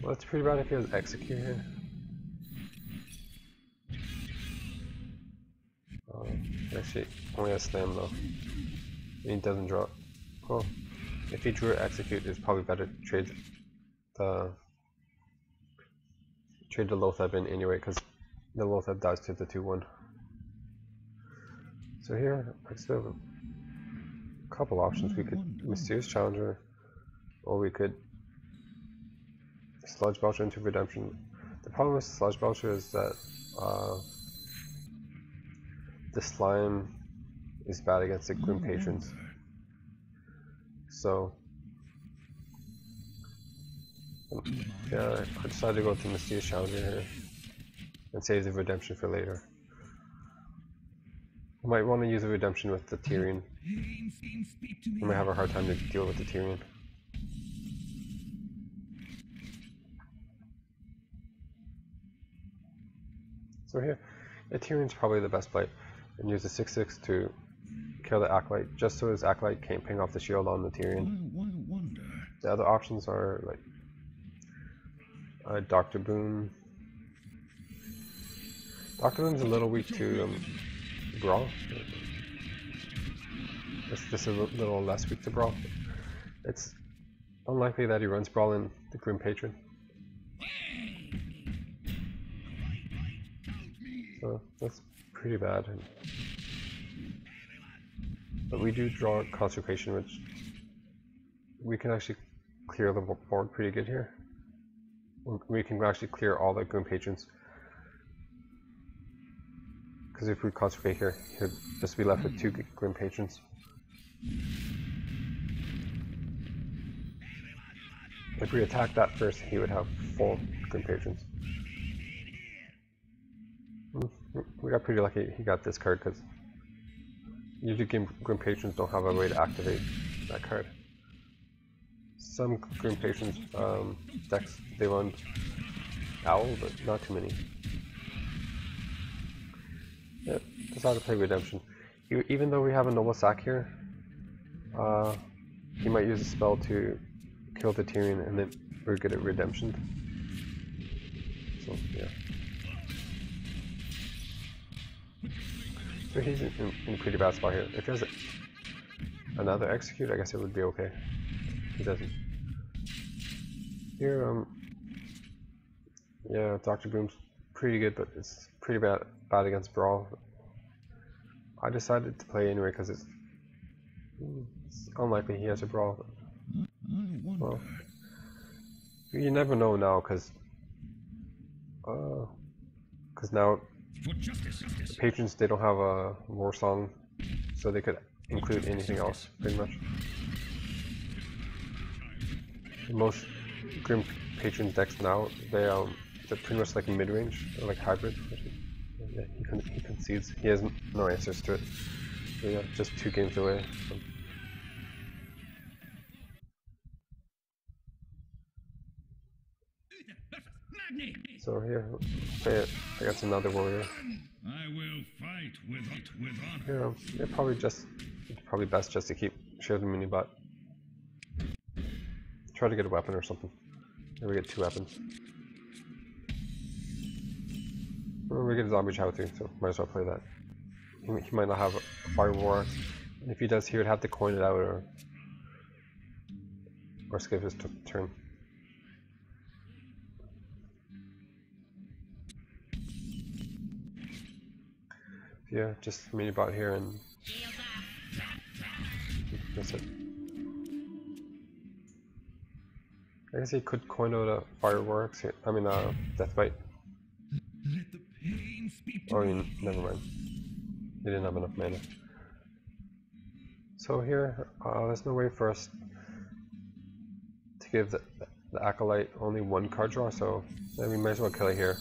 Well, it's pretty bad if he has execute here. Actually, only has slam though. And he doesn't draw. Well, if he drew execute, it's probably better to trade the Lotheb in anyway, because the Lotheb dies to the 2/1. So here, I still have a couple options. We could Mysterious Challenger, or we could Sludge Belcher into Redemption. The problem with Sludge Belcher is that the slime is bad against the Grim Patrons. So yeah, I decided to go with the Mysterious Challenger here and save the Redemption for later. I might want to use a Redemption with the Tyrion. I might have a hard time to deal with the Tyrion. So here, the Tyrion's probably the best play, and use the 6/6 to kill the Acolyte, just so his Acolyte can't ping off the shield on the Tyrion. The other options are like Dr. Boom. Dr. Boom's a little weak to Brawl. This is a little less weak to Brawl. It's unlikely that he runs Brawl in the Grim Patron. So that's pretty bad. But we do draw consecration, which we can actually clear the board pretty good here. We can actually clear all the Grim Patrons. Because if we consecrate here, he'll just be left with 2 Grim Patrons. If we attack that first, he would have 4 Grim Patrons. We got pretty lucky he got this card, because usually Grim Patrons don't have a way to activate that card. Some Grim Patrons decks, they run Owl, but not too many. Yeah, decided to play Redemption. Even though we have a Noble Sack here, he might use a spell to kill the Tyrion, and then we're good at Redemption. So yeah. So he's in a pretty bad spot here. If he has another Execute, I guess it would be okay. He doesn't. Here, yeah, Dr. Boom's pretty good, but it's pretty bad against Brawl. I decided to play anyway because it's unlikely he has a Brawl. Well, you never know now, because now the patrons, they don't have a war song, so they could include anything else pretty much. Most Grim Patron decks now, they're pretty much like mid-range, or like hybrid. Yeah, he concedes. He has no answers to it. So yeah, just 2 games away. So here, play it against another warrior. I will fight with honor. Here, it's probably best just to keep share the mini bot. Try to get a weapon or something. Here we get 2 weapons. We get a zombie chow too, so might as well play that. He might not have a fire war, and if he does, he would have to coin it out or skip his turn. Yeah, just mini bot here, and that's it. I guess he could coin out a fireworks here. I mean, death bite. Oh, never mind. He didn't have enough mana. So here, there's no way for us to give the Acolyte only 1 card draw, so yeah, we might as well kill it here.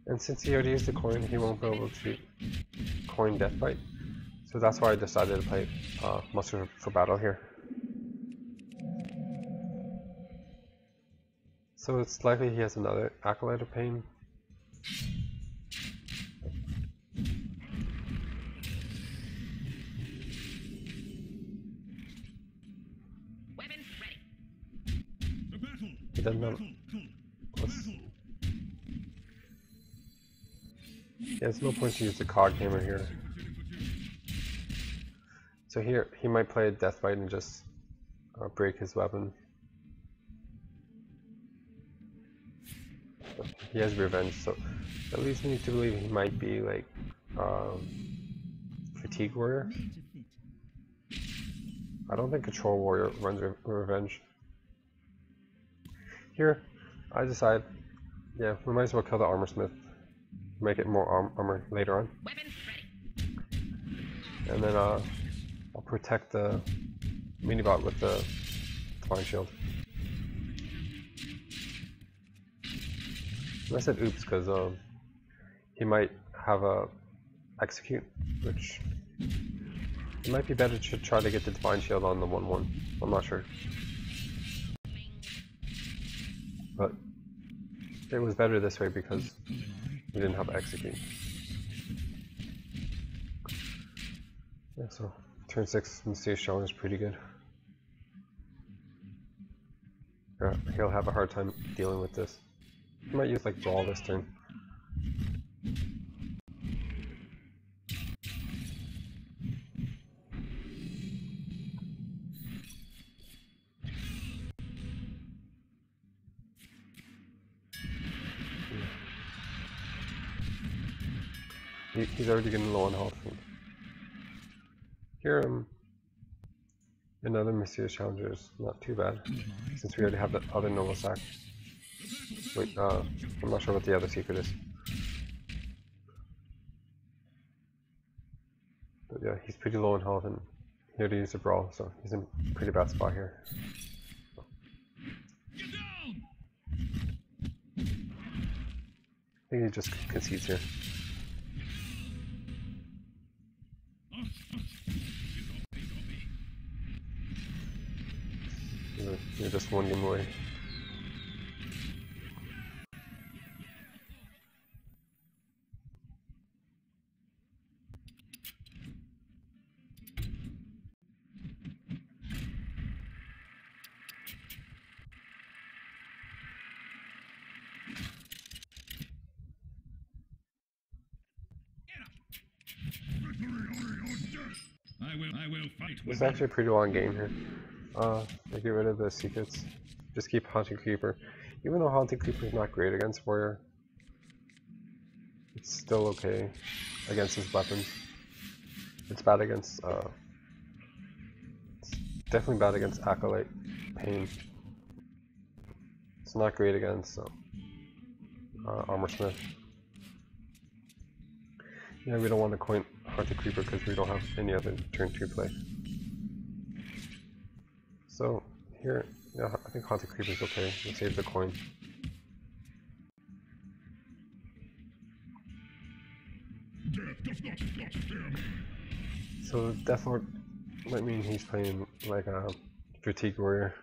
And since he already used the coin, he won't be able to coin Deathbite. So that's why I decided to play Muster for Battle here. So it's likely he has another Acolyte of Pain. He doesn't have... Yeah, there's no point to use the cog hammer here. So here, he might play a Deathbite and just break his weapon. But he has Revenge, so that leads me to believe he might be like Fatigue Warrior. I don't think Control Warrior runs Revenge. Here, I decide, yeah, we might as well kill the Armor Smith. Make it more armor later on. And then I'll protect the minibot with the Divine Shield. And I said oops because he might have a execute, which it might be better to try to get the Divine Shield on the 1/1. I'm not sure. But it was better this way because we didn't have execute. Yeah, so turn 6 Mysterious Challenge is pretty good. Yeah, he'll have a hard time dealing with this. He might use like Brawl this turn. He's already getting low on health. Here, another Mysterious Challenger is not too bad, since we already have the other Noble Sack. Wait, I'm not sure what the other secret is. But yeah, he's pretty low on health, and he already used a Brawl, so he's in a pretty bad spot here. I think he just concedes here. You're just one game away. I will fight. It's actually a pretty long game here. They get rid of the secrets. Just keep Haunting Creeper. Even though Haunting Creeper is not great against Warrior, it's still okay against his weapons. It's bad against, it's definitely bad against Acolyte Pain. It's not great against Armor Smith. Yeah, we don't want to coin Haunted Creeper because we don't have any other turn 2 play. So here, yeah, I think Haunted Creeper is okay. We'll save the coin. So Deathlord might mean he's playing like a Fatigue Warrior.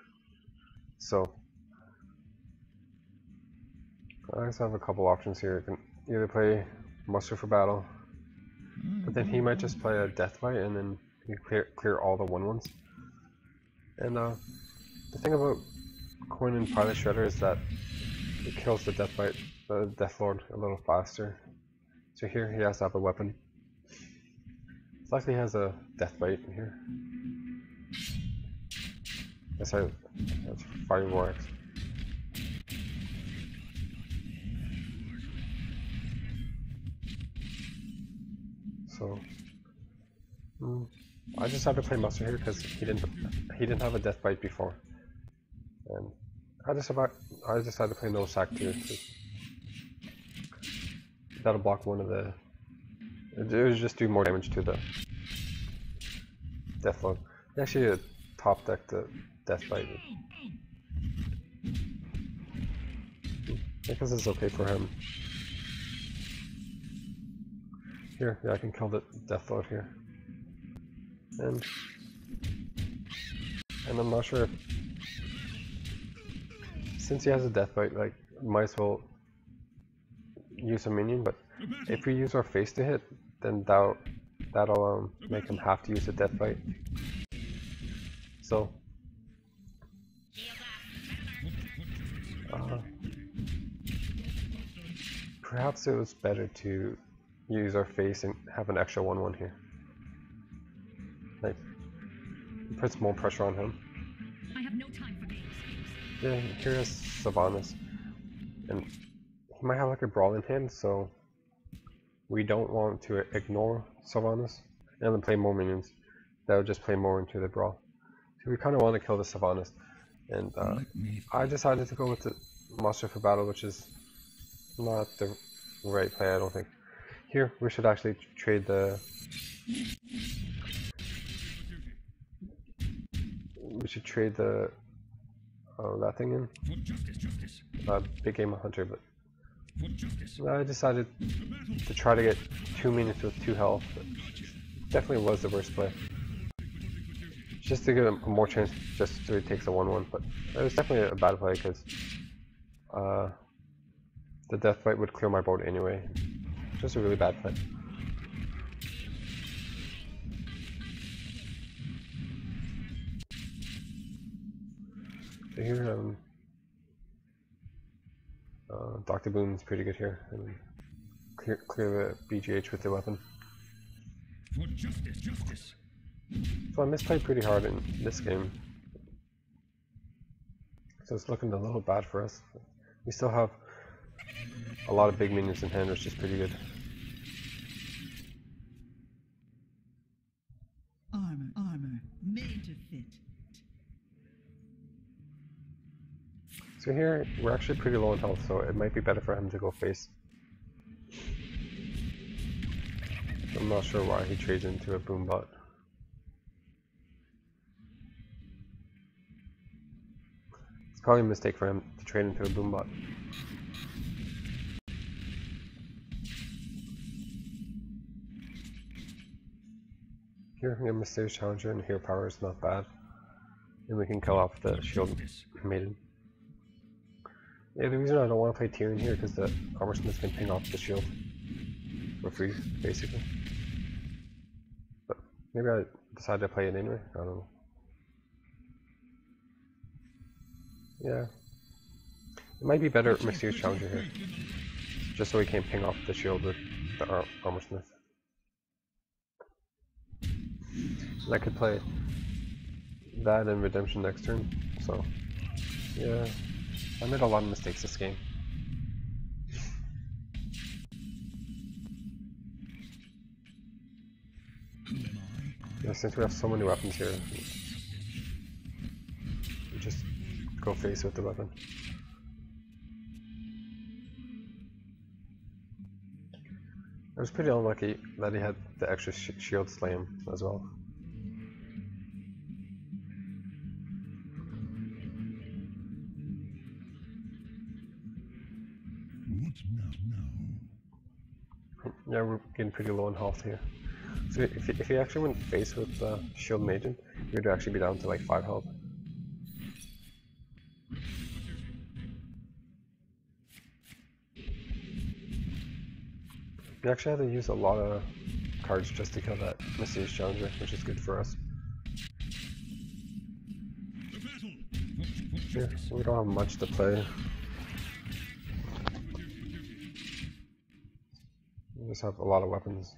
So I just have a couple options here. You can either play Muster for Battle, but then he might just play a Deathbite and then you clear all the 1/1s. And the thing about Coin and Pilot Shredder is that it kills the Deathbite, the Deathlord, a little faster. So here he has to have a weapon. It's likely he has a Deathbite in here. That's Fire Vortex. So I just had to play Muster here because he didn't have a Deathbite before, and I decided to play No Sack too. That'll block one of the. It would just do more damage to the Deathlord. Actually, top deck the Deathbite. Because it's okay for him. Here, yeah, I can kill the Deathload here. And I'm not sure if, since he has a Deathbite, like, might as well use a minion, but if we use our face to hit, then that'll make him have to use a Deathbite. So perhaps it was better to use our face and have an extra 1/1 here. Like, it puts more pressure on him. I have no time for games. Yeah, here is sylvanas, and he might have like a brawl in hand, so we don't want to ignore sylvanas and then play more minions. That would just play more into the brawl. So we kind of want to kill the sylvanas, and I decided to go with the monster for battle, which is not the right play, I don't think. Here, we should actually trade the... We should trade the... that thing in. Big game hunter, but... I decided to try to get 2 minions with 2 health. Definitely was the worst play. Just to give him more chance, just so he takes a 1/1, but it was definitely a bad play because the Deathbite would clear my board anyway. Just a really bad play. So here, Dr. Boom's pretty good here, and clear the BGH with the weapon. For justice. So I misplayed pretty hard in this game. So it's looking a little bad for us. We still have a lot of big minions in hand, which is pretty good. Armor, made to fit. So here, we're actually pretty low in health, so it might be better for him to go face. I'm not sure why he trades into a boom bot. It's probably a mistake for him to trade into a boom bot. Here, we have Mysterious Challenger, and Hero Power is not bad. And we can kill off the Shield Maiden. Yeah, the reason I don't want to play Tyrion here because the Armor Smith can ping off the shield for free, basically. But maybe I decided to play it anyway, I don't know. Yeah. It might be better Mysterious Challenger here, just so we can't ping off the shield with the Armor Smith. And I could play that and Redemption next turn, so yeah. I made a lot of mistakes this game. Yeah, since we have so many weapons here, we just go face with the weapon. I was pretty unlucky that he had the extra shield slam as well. Yeah, we're getting pretty low in health here. So if he actually went face with Shield Maiden, he would actually be down to like 5 health. We actually had to use a lot of cards just to kill that Mysterious Challenger, which is good for us. Yeah, we don't have much to play. We just have a lot of weapons.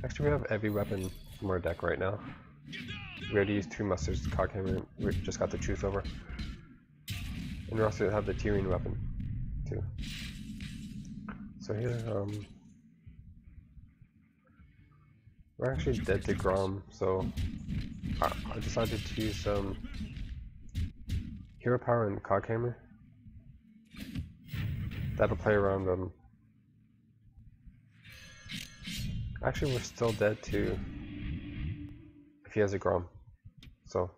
Actually, we have every weapon from our deck right now. We already used 2 musters, Cockhammer, we just got the Truth over. And we also have the Tyrion weapon, too. So here, we're actually dead to Grom, so I decided to use Hero Power and Cockhammer. That'll play around Actually, we're still dead to if he has a Grom. So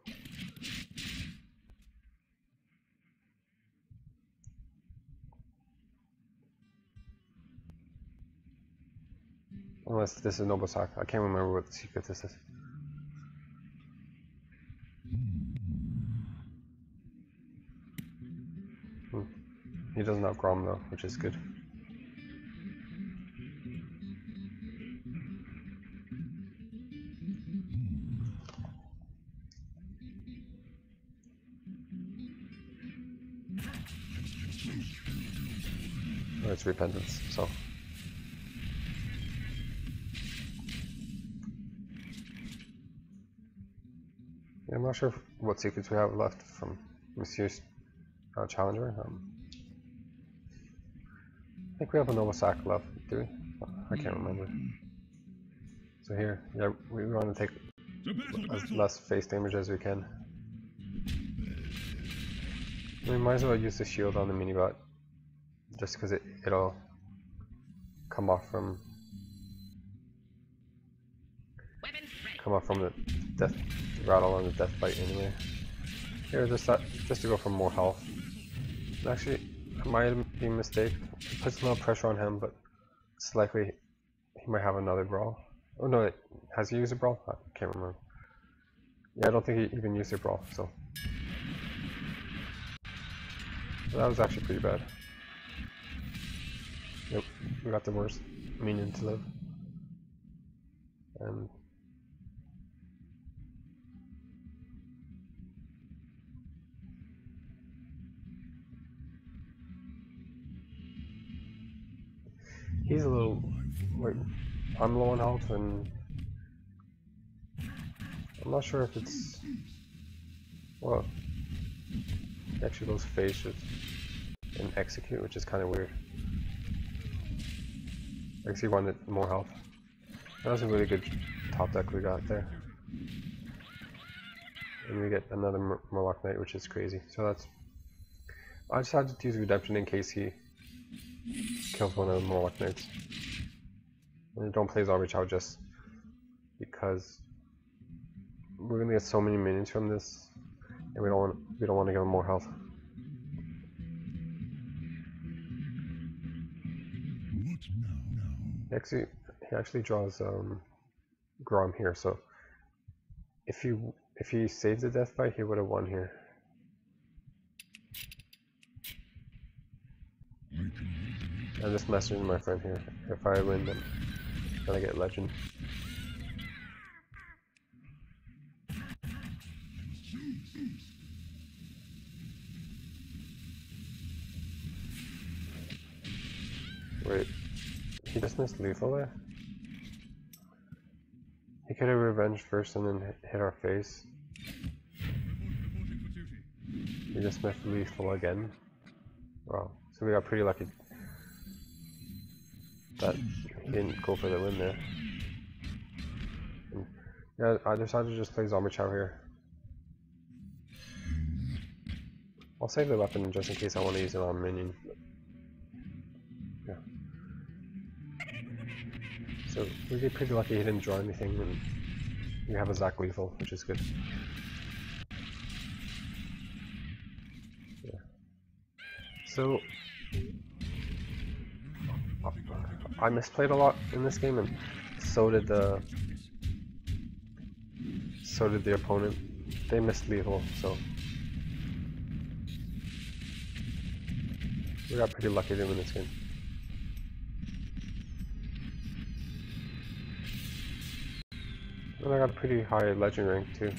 unless this is Noble Sack. I can't remember what the secret this is. He doesn't have Grom though, which is good. Oh, it's Repentance, so. Yeah, I'm not sure what secrets we have left from Monsieur's Challenger. I think we have a Noble Sack left, do we? I can't remember. So here, yeah, we want to take as less face damage as we can. We might as well use the shield on the minibot, just because it'll come off from the Deathrattle and the Death Bite anyway. Here, just to go for more health. Actually, it might be a mistake. It puts a lot of pressure on him, but it's likely he might have another brawl. Oh no, has he used a brawl? I can't remember. Yeah, I don't think he even used a brawl, so. That was actually pretty bad. Yep, we got the worst minion to live. And he's a little, like, I'm low on health, and I'm not sure if it's, well, he actually goes phase shift and execute, which is kind of weird. I guess he wanted more health. That was a really good top deck we got there. And we get another Murloc Knight, which is crazy. So that's, I decided to use Redemption in case he kills one of the Murloc Knights. And don't play Zombie Chow just because we're gonna get so many minions from this, and we don't want to give him more health. He actually draws Grom here, so if he saved the Death Bite, he would have won here. I'm just messaging my friend here. If I win, then I get legend. Wait, he just missed lethal there? He could have revenged first and then hit our face. He just missed lethal again. Wow, so we got pretty lucky that he didn't go for the win there. And yeah, I decided to just play Zombie Chow here. I'll save the weapon just in case I want to use it on minion. Yeah. So we get pretty lucky he didn't draw anything, and we have a Zac lethal, which is good. Yeah. So I misplayed a lot in this game, and so did the opponent. They missed lethal, so we got pretty lucky to win this game. And I got a pretty high legend rank too.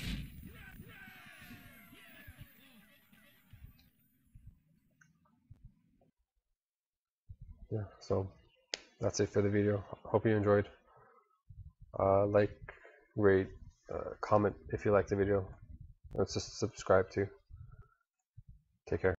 Yeah, so that's it for the video. Hope you enjoyed. Like, rate, comment if you liked the video. Let's just subscribe too. Take care.